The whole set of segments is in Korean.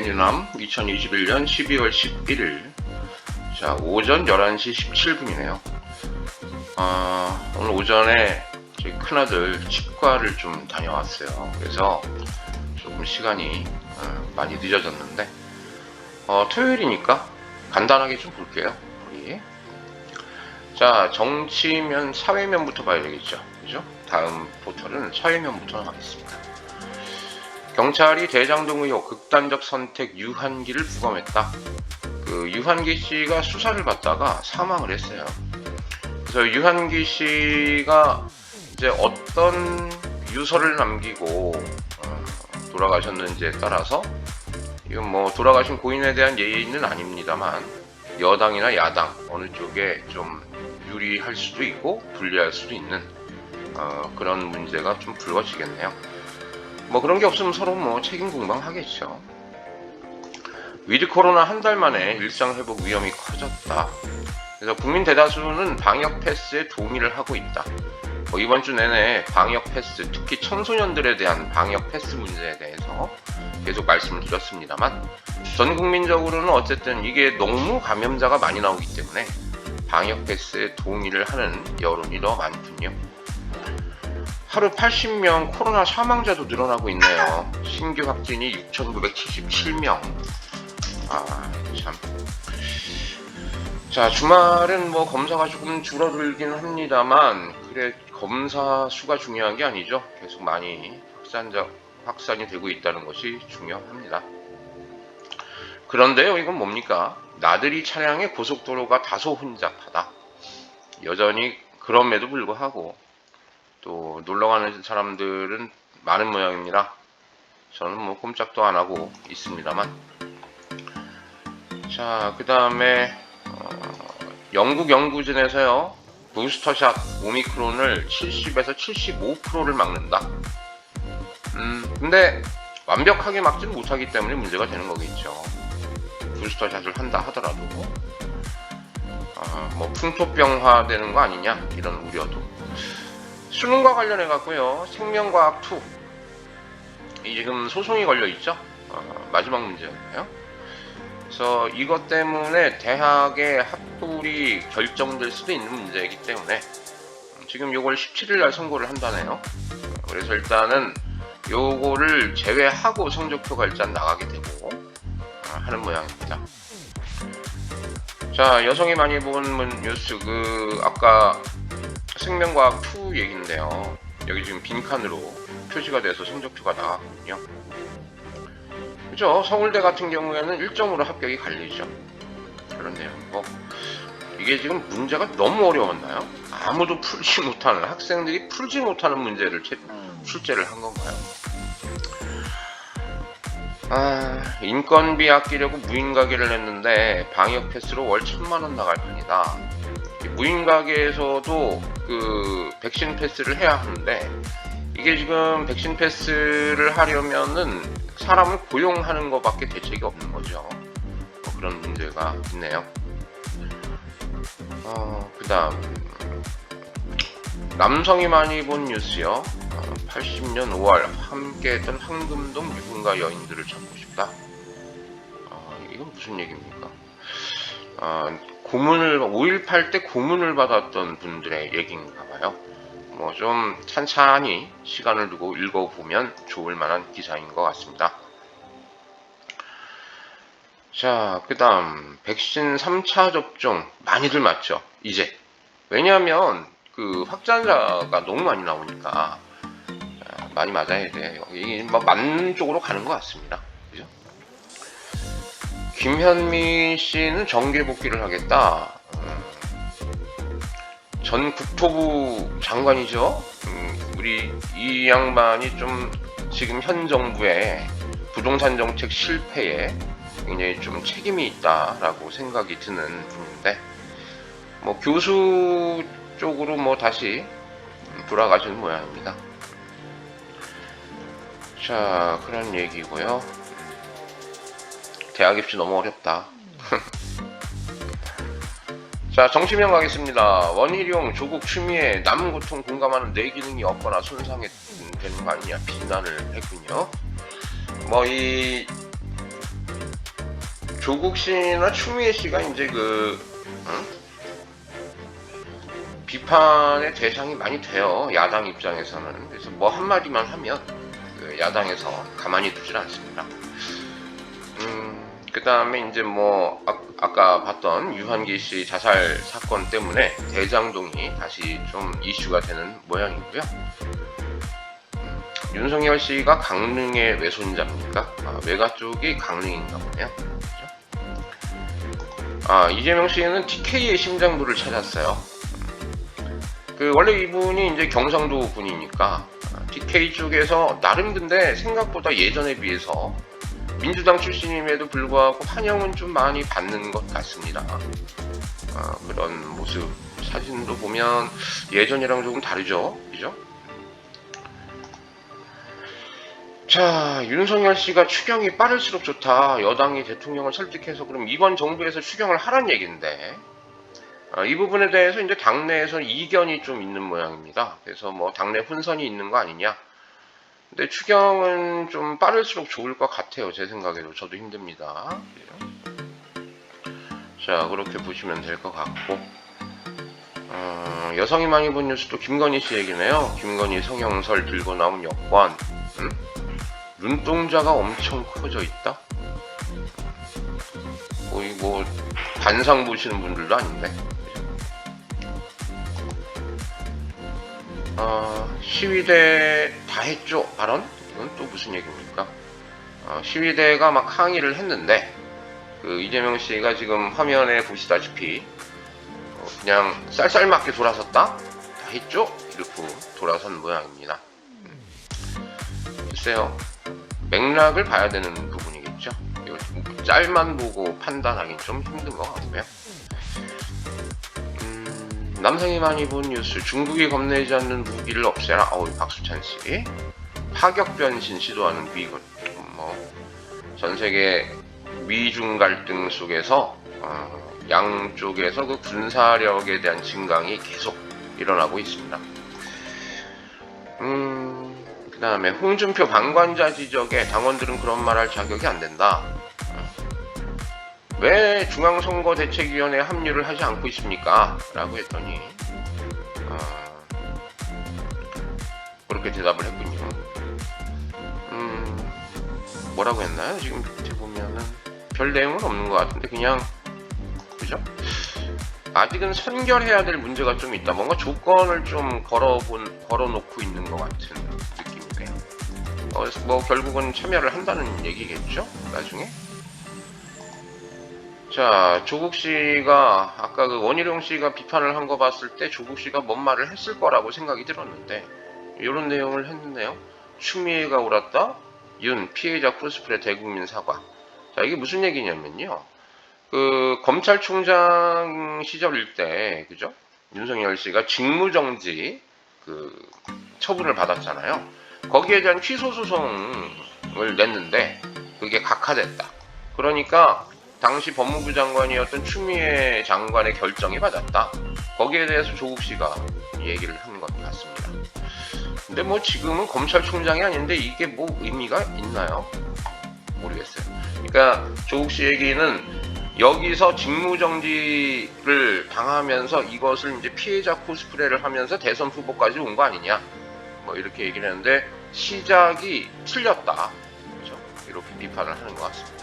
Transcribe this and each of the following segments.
애니남 2021년 12월 11일 자 오전 11시 17분이네요. 오늘 오전에 저희 큰아들 치과를 좀 다녀왔어요. 그래서 조금 시간이 많이 늦어졌는데 토요일이니까 간단하게 좀 볼게요. 우리 자 정치면 사회면부터 봐야 되겠죠. 그죠? 다음 포털은 사회면부터 하겠습니다. 경찰이 대장동 의혹 극단적 선택 유한기를 부검했다. 그 유한기 씨가 수사를 받다가 사망을 했어요. 그래서 유한기 씨가 이제 어떤 유서를 남기고 돌아가셨는지에 따라서 이건 뭐 돌아가신 고인에 대한 예의는 아닙니다만 여당이나 야당 어느 쪽에 좀 유리할 수도 있고 불리할 수도 있는 그런 문제가 좀 불거지겠네요. 뭐 그런 게 없으면 서로 뭐 책임 공방하겠죠. 위드 코로나 한 달 만에 일상 회복 위험이 커졌다. 그래서 국민 대다수는 방역 패스에 동의를 하고 있다. 이번 주 내내 방역 패스, 특히 청소년들에 대한 방역 패스 문제에 대해서 계속 말씀을 드렸습니다만 전 국민적으로는 어쨌든 이게 너무 감염자가 많이 나오기 때문에 방역 패스에 동의를 하는 여론이 더 많군요. 하루 80명 코로나 사망자도 늘어나고 있네요. 신규 확진이 6,977명. 참. 자, 주말은 뭐 검사가 조금 줄어들긴 합니다만, 그래, 검사 수가 중요한 게 아니죠. 계속 많이 확산이 되고 있다는 것이 중요합니다. 그런데요, 이건 뭡니까? 나들이 차량의 고속도로가 다소 혼잡하다. 여전히 그럼에도 불구하고, 또 놀러가는 사람들은 많은 모양입니다. 저는 뭐 꼼짝도 안 하고 있습니다만. 자, 그 다음에 영국 연구진에서요 부스터샷 오미크론을 70에서 75%를 막는다. 근데 완벽하게 막지는 못하기 때문에 문제가 되는 거겠죠. 부스터샷을 한다 하더라도 뭐 풍토병화 되는 거 아니냐 이런 우려도. 수능과 관련해 갖고요 생명과학2 지금 소송이 걸려 있죠. 마지막 문제였나요? 그래서 이것 때문에 대학의 합불이 결정될 수도 있는 문제이기 때문에 지금 요걸 17일 날 선고를 한다네요. 그래서 일단은 요거를 제외하고 성적표가 일단 나가게 되고 하는 모양입니다. 자, 여성이 많이 본 뉴스 아까 생명과학2 얘기인데요. 여기 지금 빈칸으로 표시가 돼서 성적표가 나왔군요. 그죠? 서울대 같은 경우에는 1점으로 합격이 갈리죠. 그런데요. 이게 지금 문제가 너무 어려웠나요? 아무도 풀지 못하는, 학생들이 풀지 못하는 문제를 출제를 한 건가요? 인건비 아끼려고 무인가게를 냈는데 방역 패스로 월 1,000만 원 나갈 판이다. 무인가게에서도 그 백신 패스를 해야 하는데 이게 지금 백신 패스를 하려면은 사람을 고용하는 것밖에 대책이 없는 거죠. 그런 문제가 있네요. 그 다음 남성이 많이 본 뉴스요. 80년 5월 함께했던 황금동 유흥가 여인들을 찾고 싶다. 이건 무슨 얘기입니까? 5.18 때 고문을 받았던 분들의 얘기인가 봐요. 뭐 좀 찬찬히 시간을 두고 읽어보면 좋을 만한 기사인 것 같습니다. 자, 그 다음 백신 3차 접종 많이들 맞죠? 이제 왜냐하면 그 확진자가 너무 많이 나오니까 많이 맞아야 돼요. 이게 뭐 맞는 쪽으로 가는 것 같습니다. 그죠? 김현미 씨는 정계 복귀를 하겠다. 전 국토부 장관이죠. 우리 이 양반이 좀 지금 현 정부의 부동산 정책 실패에 굉장히 좀 책임이 있다라고 생각이 드는 분인데, 뭐 교수 쪽으로 뭐 다시 돌아가시는 모양입니다. 자, 그런 얘기고요. 대학 입시 너무 어렵다. 자, 정치면 가겠습니다. 원희룡 조국 추미애 남 고통 공감하는 뇌 기능이 없거나 손상되는 거 아니냐 비난을 했군요. 뭐 이 조국 씨나 추미애 씨가 이제 비판의 대상이 많이 돼요. 야당 입장에서는. 그래서 뭐 한마디만 하면 야당에서 가만히 두질 않습니다. 그 다음에 이제 뭐 아까 봤던 유한기 씨 자살 사건 때문에 대장동이 다시 좀 이슈가 되는 모양이고요. 윤석열 씨가 강릉의 외손자입니까? 외가 쪽이 강릉인가 보네요. 그렇죠? 이재명 씨는 TK의 심장부를 찾았어요. 원래 이분이 이제 경상도 분이니까 TK 쪽에서 나름 근데 생각보다 예전에 비해서 민주당 출신임에도 불구하고 환영은 좀 많이 받는 것 같습니다. 그런 모습 사진도 보면 예전이랑 조금 다르죠, 그죠? 자, 윤석열 씨가 추경이 빠를수록 좋다. 여당이 대통령을 설득해서 그럼 이번 정부에서 추경을 하란 얘기인데 이 부분에 대해서 이제 당내에서 이견이 좀 있는 모양입니다. 그래서 뭐 당내 혼선이 있는 거 아니냐. 근데 추경은 좀 빠를수록 좋을 것 같아요. 제 생각에도. 저도 힘듭니다. 자, 그렇게 보시면 될 것 같고 여성이 많이 본 뉴스도 김건희 씨 얘기네요. 김건희 성형설 들고 나온 여권. 눈동자가 엄청 커져 있다? 거의 뭐 반상 보시는 분들도 아닌데. 시위대 다 했죠 발언? 이건 또 무슨 얘기입니까? 시위대가 막 항의를 했는데 이재명 씨가 지금 화면에 보시다시피 그냥 쌀쌀맞게 돌아섰다? 다 했죠? 이렇게 돌아선 모양입니다. 글쎄요, 맥락을 봐야 되는 부분이겠죠. 짤만 보고 판단하기 좀 힘든 것 같고요. 남성이 많이 본 뉴스, 중국이 겁내지 않는 무기를 없애라. 박수찬 씨. 파격 변신 시도하는 미군. 전 세계 미중 갈등 속에서 양쪽에서 그 군사력에 대한 증강이 계속 일어나고 있습니다. 그 다음에 홍준표 방관자 지적에 당원들은 그런 말 할 자격이 안 된다. 왜 중앙선거대책위원회에 합류를 하지 않고 있습니까? 라고 했더니 그렇게 대답을 했군요. 뭐라고 했나요? 지금 밑에 보면은 별 내용은 없는 것 같은데 그냥 그죠? 아직은 선결해야 될 문제가 좀 있다. 뭔가 조건을 좀 걸어놓고 있는 것 같은 느낌이네요. 그래서 뭐 결국은 참여를 한다는 얘기겠죠? 나중에. 자, 조국 씨가 아까 원희룡 씨가 비판을 한 거 봤을 때 조국 씨가 뭔 말을 했을 거라고 생각이 들었는데 이런 내용을 했네요. 추미애가 울었다. 윤 피해자 코스프레 대국민 사과. 자, 이게 무슨 얘기냐면요. 검찰총장 시절일 때 그죠? 윤석열 씨가 직무정지 처분을 받았잖아요. 거기에 대한 취소 소송을 냈는데 그게 각하됐다. 그러니까 당시 법무부 장관이었던 추미애 장관의 결정이 받았다. 거기에 대해서 조국 씨가 얘기를 한 것 같습니다. 근데 뭐 지금은 검찰총장이 아닌데 이게 뭐 의미가 있나요? 모르겠어요. 그러니까 조국 씨 얘기는 여기서 직무정지를 당하면서 이것을 이제 피해자 코스프레를 하면서 대선 후보까지 온 거 아니냐? 뭐 이렇게 얘기를 했는데 시작이 틀렸다. 그렇죠? 이렇게 비판을 하는 것 같습니다.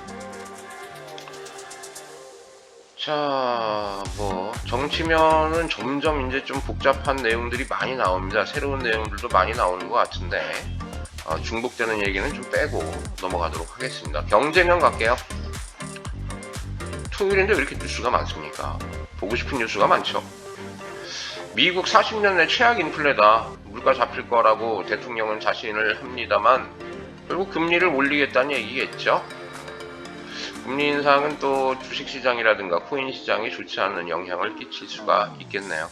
자, 뭐 정치면은 점점 이제 좀 복잡한 내용들이 많이 나옵니다. 새로운 내용들도 많이 나오는 것 같은데 중복되는 얘기는 좀 빼고 넘어가도록 하겠습니다. 경제면 갈게요. 토요일인데 왜 이렇게 뉴스가 많습니까? 보고 싶은 뉴스가 많죠. 미국 40년 내 최악 인플레다. 물가 잡힐 거라고 대통령은 자신을 합니다만 결국 금리를 올리겠다는 얘기겠죠. 금리 인상은 또 주식시장이라든가 코인 시장에 좋지 않은 영향을 끼칠 수가 있겠네요.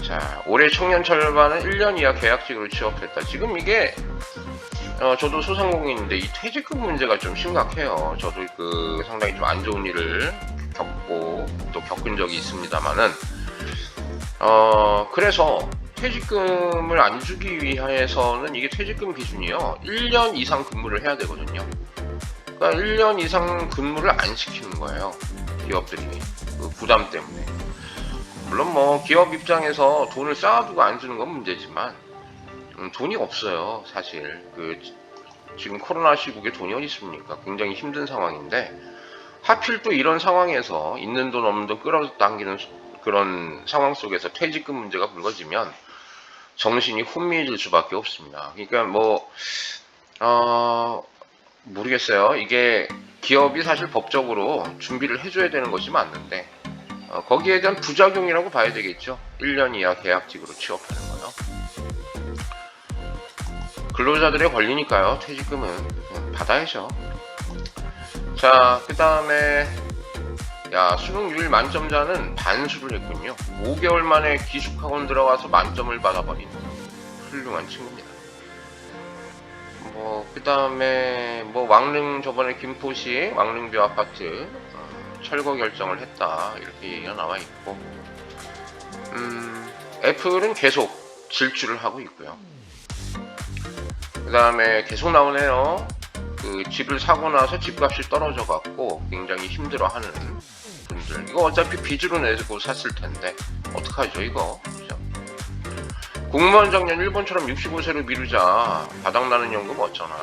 자, 올해 청년 절반은 1년 이하 계약직으로 취업했다. 지금 이게 저도 소상공인인데 이 퇴직금 문제가 좀 심각해요. 저도 상당히 좀 안 좋은 일을 겪고 또 겪은 적이 있습니다만은 그래서 퇴직금을 안 주기 위해서는 이게 퇴직금 기준이요 1년 이상 근무를 해야 되거든요. 그러니까 1년 이상 근무를 안 시키는 거예요. 기업들이 그 부담 때문에. 물론 뭐 기업 입장에서 돈을 쌓아두고 안 주는 건 문제지만 돈이 없어요. 사실 지금 코로나 시국에 돈이 어디 있습니까? 굉장히 힘든 상황인데 하필 또 이런 상황에서 있는 돈 없는 돈 끌어당기는 그런 상황 속에서 퇴직금 문제가 불거지면 정신이 혼미해질 수밖에 없습니다. 그러니까 뭐 모르겠어요. 이게 기업이 사실 법적으로 준비를 해줘야 되는 것이 맞는데 거기에 대한 부작용이라고 봐야 되겠죠. 1년 이하 계약직으로 취업하는 거요. 근로자들의 권리니까요. 퇴직금은 받아야죠. 자, 그 다음에 수능률 만점자는 반수를 했군요. 5개월 만에 기숙학원 들어가서 만점을 받아버린 훌륭한 친구입니다. 그 다음에 왕릉 저번에 김포시 왕릉뷰 아파트 철거 결정을 했다 이렇게 얘기가 나와 있고, 애플은 계속 질주를 하고 있고요. 그 다음에 계속 나오네요. 그 집을 사고 나서 집값이 떨어져 갖고 굉장히 힘들어하는 분들, 이거 어차피 빚으로 내고 샀을 텐데 어떡하죠 이거. 그죠? 공무원 정년 일본처럼 65세로 미루자. 바닥나는 연금 어쩌나.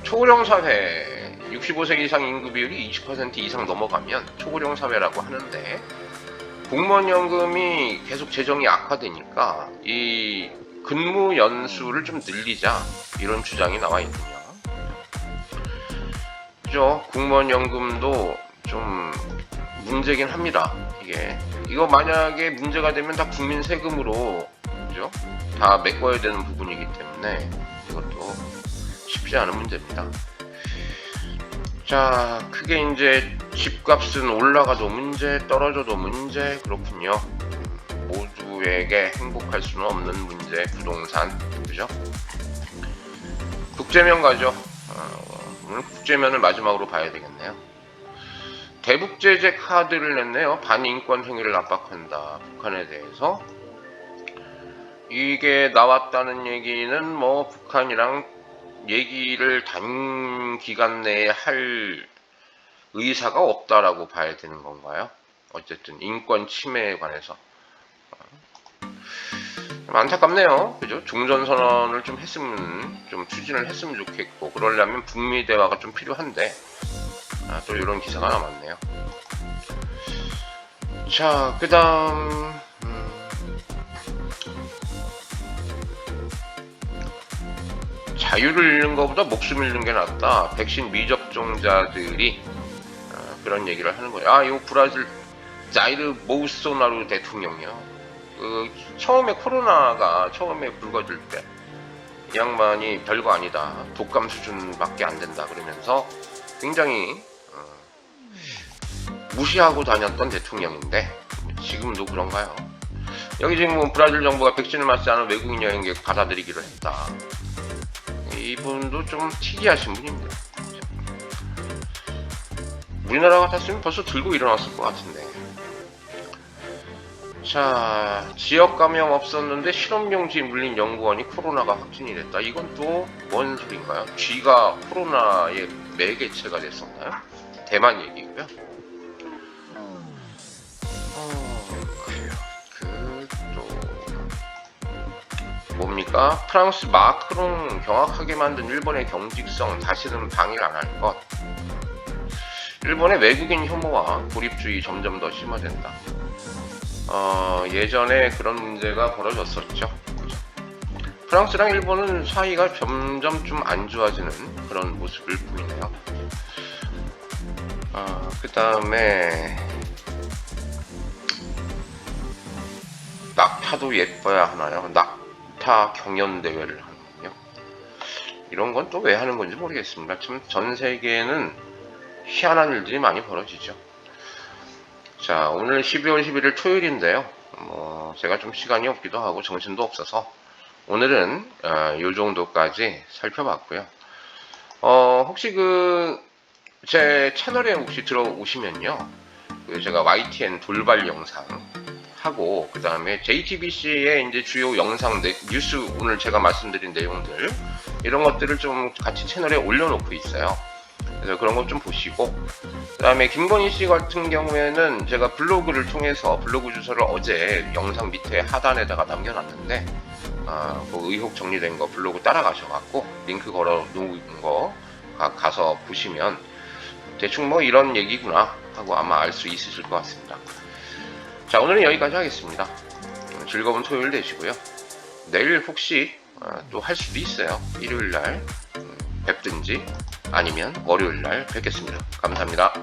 초고령 사회 65세 이상 인구 비율이 20% 이상 넘어가면 초고령 사회라고 하는데, 공무원 연금이 계속 재정이 악화되니까 이 근무 연수를 좀 늘리자 이런 주장이 나와 있군요. 그죠? 공무원 연금도 좀 문제긴 합니다. 이거 만약에 문제가 되면 다 국민 세금으로, 그죠? 다 메꿔야 되는 부분이기 때문에 이것도 쉽지 않은 문제입니다. 자, 크게 이제 집값은 올라가도 문제, 떨어져도 문제, 그렇군요. 모두에게 행복할 수는 없는 문제, 부동산, 그죠? 국제면 가죠. 오늘 국제면을 마지막으로 봐야 되겠네요. 대북제재 카드를 냈네요. 반인권 행위를 압박한다. 북한에 대해서. 이게 나왔다는 얘기는 북한이랑 얘기를 단기간 내에 할 의사가 없다라고 봐야 되는 건가요? 어쨌든 인권 침해에 관해서 안타깝네요. 그죠? 종전선언을 좀 추진을 했으면 좋겠고, 그러려면 북미 대화가 좀 필요한데 또 이런 기사가 남았네요. 자, 그 다음 자유를 잃는 것보다 목숨을 잃는 게 낫다. 백신 미접종자들이 그런 얘기를 하는 거예요. 이거 브라질 자이르 보우소나루 대통령이요. 처음에 코로나가 불거질 때 이 양반이 별거 아니다, 독감 수준밖에 안 된다 그러면서 굉장히 무시하고 다녔던 대통령인데 지금도 그런가요? 여기 지금 브라질 정부가 백신을 맞지 않은 외국인 여행객 받아들이기로 했다. 이분도 좀 특이하신 분입니다. 우리나라 같았으면 벌써 들고 일어났을 것 같은데. 자, 지역 감염 없었는데 실험용지에 물린 연구원이 코로나가 확진이 됐다. 이건 또 뭔 소린가요? 쥐가 코로나의 매개체가 됐었나요? 대만 얘기고요. 뭡니까? 프랑스 마크롱 경악하게 만든 일본의 경직성 다시는 방해를 안 할 것. 일본의 외국인 혐오와 고립주의 점점 더 심화된다. 예전에 그런 문제가 벌어졌었죠. 프랑스랑 일본은 사이가 점점 좀 안 좋아지는 그런 모습을 보이네요. 그 다음에 낙타도 예뻐야 하나요? 낙타 경연대회를 하는군요. 이런 건 또 왜 하는 건지 모르겠습니다. 참 전 세계에는 희한한 일들이 많이 벌어지죠. 자, 오늘 12월 11일 토요일인데요. 제가 좀 시간이 없기도 하고 정신도 없어서 오늘은 요 정도까지 살펴봤고요. 혹시 제 채널에 혹시 들어오시면요, 제가 YTN 돌발 영상 하고, 그 다음에 JTBC의 이제 주요 영상 뉴스, 오늘 제가 말씀드린 내용들 이런 것들을 좀 같이 채널에 올려놓고 있어요. 그래서 그런 것 좀 보시고, 그 다음에 김건희 씨 같은 경우에는 제가 블로그를 통해서 블로그 주소를 어제 영상 밑에 하단에다가 남겨놨는데, 그 의혹 정리된 거 블로그 따라가셔갖고 링크 걸어 놓은 거 가서 보시면 대충 뭐 이런 얘기구나 하고 아마 알 수 있으실 것 같습니다. 자, 오늘은 여기까지 하겠습니다. 즐거운 토요일 되시고요. 내일 혹시 또 할 수도 있어요. 일요일날 뵙든지 아니면 월요일날 뵙겠습니다. 감사합니다.